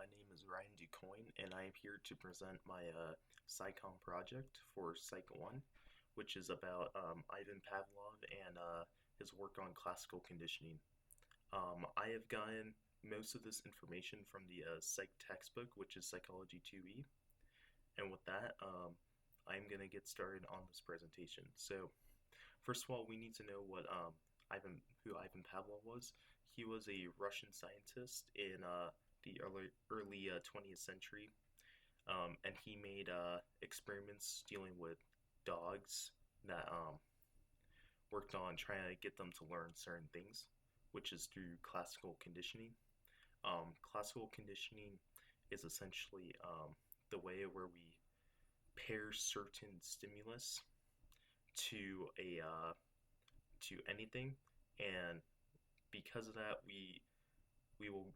my name is Ryan Ducoin, and I am here to present my Psyc project for Psych 1, which is about Ivan Pavlov and his work on classical conditioning. I have gotten most of this information from the Psych textbook, which is Psychology 2E, and with that, I'm going to get started on this presentation. So, first of all, we need to know who Ivan Pavlov was. He was a Russian scientist in the early 20th century, and he made experiments dealing with dogs that worked on trying to get them to learn certain things, which is through classical conditioning. Classical conditioning is essentially the way where we pair certain stimulus to to anything, and because of that, we will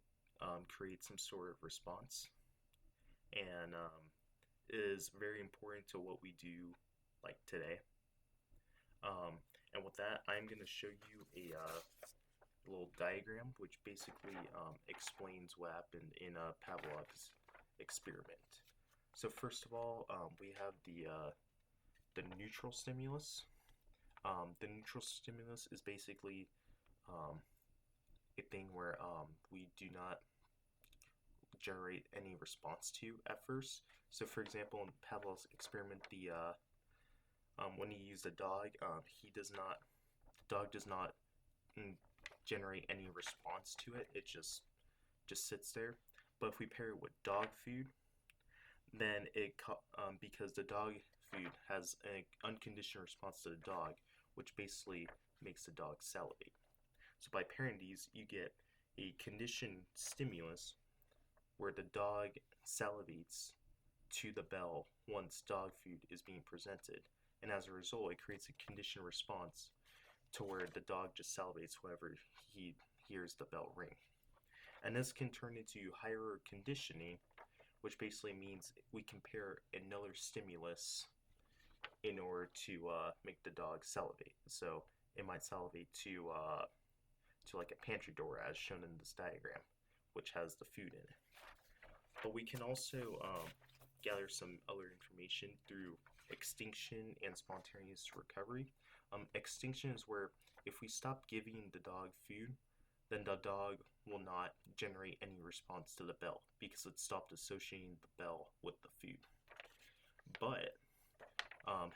create some sort of response, and it is very important to what we do like today. And with that, I'm going to show you a little diagram which basically explains what happened in Pavlov's experiment. So first of all, we have the neutral stimulus. The neutral stimulus is basically a thing where we do not generate any response to at first. So for example, in Pavlov's experiment, when he used a dog, the dog does not generate any response to it. It just sits there. But if we pair it with dog food, then because the dog food has an unconditional response to the dog, which basically makes the dog salivate. So by pairing these, you get a conditioned stimulus where the dog salivates to the bell once dog food is being presented. And as a result, it creates a conditioned response to where the dog just salivates whenever he hears the bell ring. And this can turn into higher conditioning, which basically means we compare another stimulus in order to make the dog salivate. So it might salivate to like a pantry door, as shown in this diagram, which has the food in it. But we can also gather some other information through extinction and spontaneous recovery. Extinction is where if we stop giving the dog food, then the dog will not generate any response to the bell because it stopped associating the bell with the food. But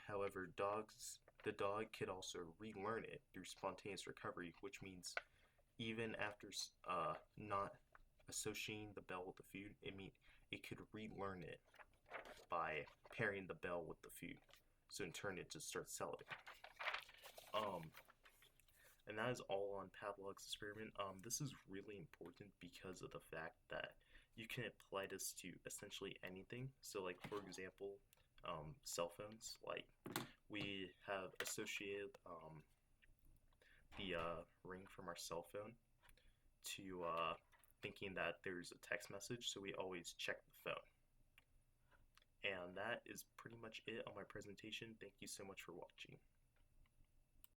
however, the dog could also relearn it through spontaneous recovery, which means even after not associating the bell with the food, it could relearn it by pairing the bell with the food. So in turn, it just starts salivating. And that is all on Pavlov's experiment. This is really important because of the fact that you can apply this to essentially anything. So like, for example, cell phones. Like, we have associated the ring from our cell phone to thinking that there's a text message, so we always check the phone. And that is pretty much it on my presentation. Thank you so much for watching.